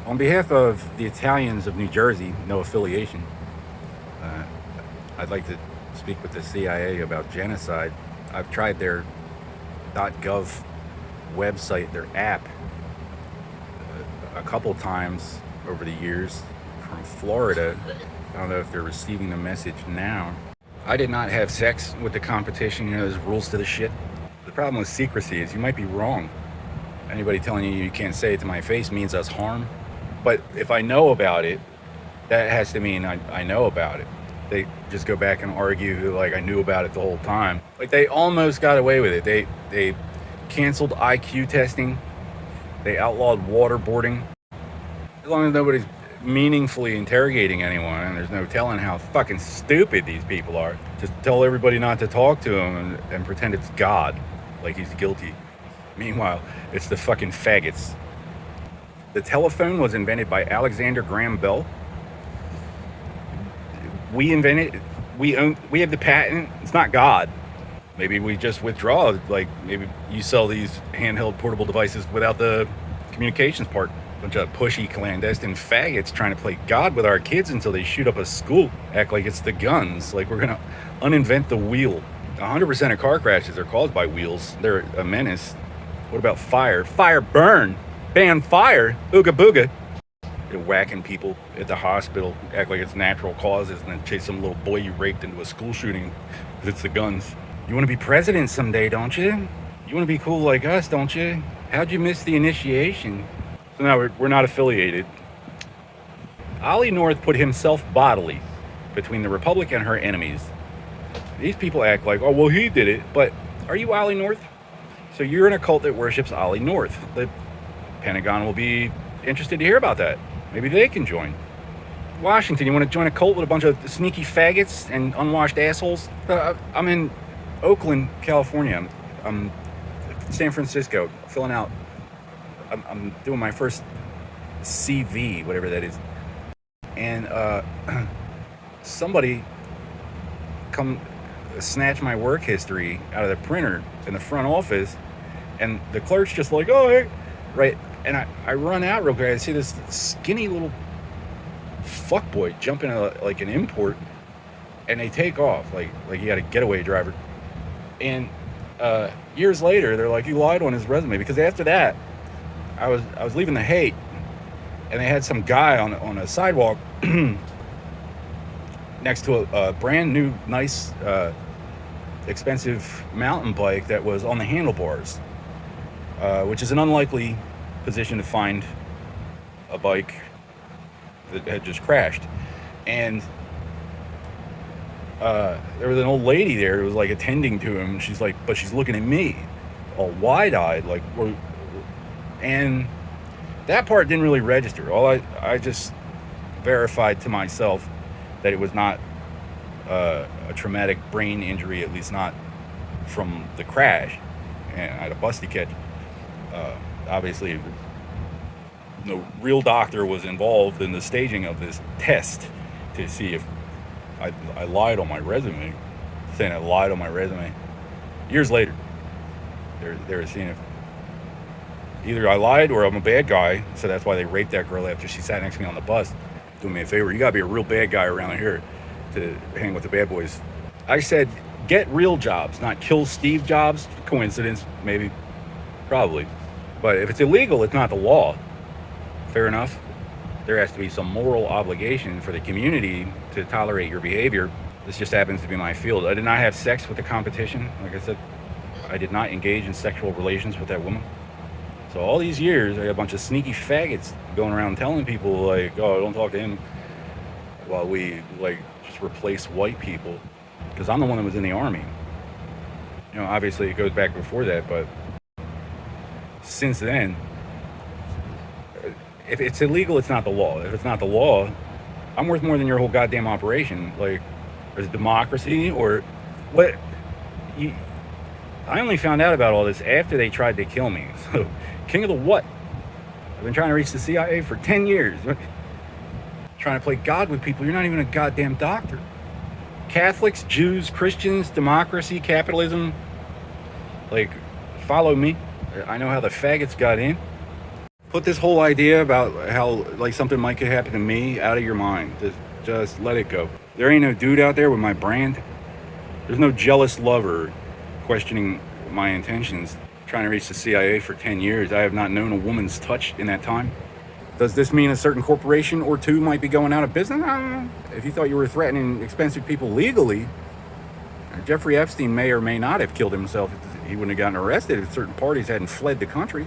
On behalf of the Italians of New Jersey, no affiliation, uh, I'd like to speak with the CIA about genocide. I've tried their .gov website, their app, a couple times over the years from Florida. I don't know if they're receiving the message now. I did not have sex with the competition. You know, there's rules to the shit. The problem with secrecy is you might be wrong. Anybody telling you can't say it to my face means us harm. But if I know about it, that has to mean I know about it. They just go back and argue like I knew about it the whole time. Like they almost got away with it. They canceled IQ testing. They outlawed waterboarding. As long as nobody's meaningfully interrogating anyone, and there's no telling how fucking stupid these people are. Just tell everybody not to talk to him and pretend it's God, like he's guilty. Meanwhile, it's the fucking faggots. The telephone was invented by Alexander Graham Bell. We invented it. We have the patent. It's not God. Maybe we just withdraw. Like maybe you sell these handheld portable devices without the communications part. Bunch of pushy clandestine faggots trying to play God with our kids until they shoot up a school. Act like it's the guns. Like we're gonna uninvent the wheel. 100% of car crashes are caused by wheels. They're a menace. What about fire? Fire burn. Ban fire. Ooga booga. They're whacking people at the hospital, act like it's natural causes, and then chase some little boy you raped into a school shooting because it's the guns. You want to be president someday, don't you? You want to be cool like us, don't you? How'd you miss the initiation? So now we're not affiliated. Ollie North put himself bodily between the Republic and her enemies. These people act like, oh, well, he did it. But are you Ollie North? So you're in a cult that worships Ollie North. The Pentagon will be interested to hear about that. Maybe they can join. Washington, you want to join a cult with a bunch of sneaky faggots and unwashed assholes? I'm in Oakland, California. I'm San Francisco, filling out. I'm doing my first CV, whatever that is. And somebody come snatch my work history out of the printer in the front office, and the clerk's just like, oh, hey. Right. And I run out real quick. I see this skinny little fuckboy jump into like an import, and they take off like you got a getaway driver. And years later, they're like, he lied on his resume, because after that, I was leaving the hate, and they had some guy on a sidewalk next to a brand new, nice, expensive mountain bike that was on the handlebars, which is an unlikely position to find a bike that had just crashed. And there was an old lady there who was like attending to him. She's like, but she's looking at me all wide-eyed, like, and that part didn't really register. I just verified to myself that it was not a traumatic brain injury, at least not from the crash. And I had a busty catch. Obviously, no real doctor was involved in the staging of this test to see if I lied on my resume, saying I lied on my resume. Years later, they're seeing if either I lied or I'm a bad guy, so that's why they raped that girl after she sat next to me on the bus. Do me a favor, you gotta be a real bad guy around here to hang with the bad boys. I said, get real jobs, not kill Steve Jobs. Coincidence, maybe, probably. But if it's illegal, it's not the law. Fair enough. There has to be some moral obligation for the community to tolerate your behavior. This just happens to be my field. I did not have sex with the competition. Like I said, I did not engage in sexual relations with that woman. So all these years, I got a bunch of sneaky faggots going around telling people, like, oh, don't talk to him, while we, like, just replace white people. Because I'm the one that was in the army. You know, obviously it goes back before that, but since then, if it's illegal, it's not the law. If it's not the law, I'm worth more than your whole goddamn operation. Like, is democracy or what? I only found out about all this after they tried to kill me. So, king of the what? I've been trying to reach the CIA for 10 years. Trying to play God with people. You're not even a goddamn doctor. Catholics, Jews, Christians, democracy, capitalism. Like, follow me. I know how the faggots got in. Put this whole idea about how like something might could happen to me out of your mind. Just let it go. There ain't no dude out there with my brand. There's no jealous lover questioning my intentions. Trying to reach the CIA for 10 years, I have not known a woman's touch in that time. Does this mean a certain corporation or two might be going out of business? If you thought you were threatening expensive people legally, Jeffrey Epstein may or may not have killed himself. He wouldn't have gotten arrested if certain parties hadn't fled the country.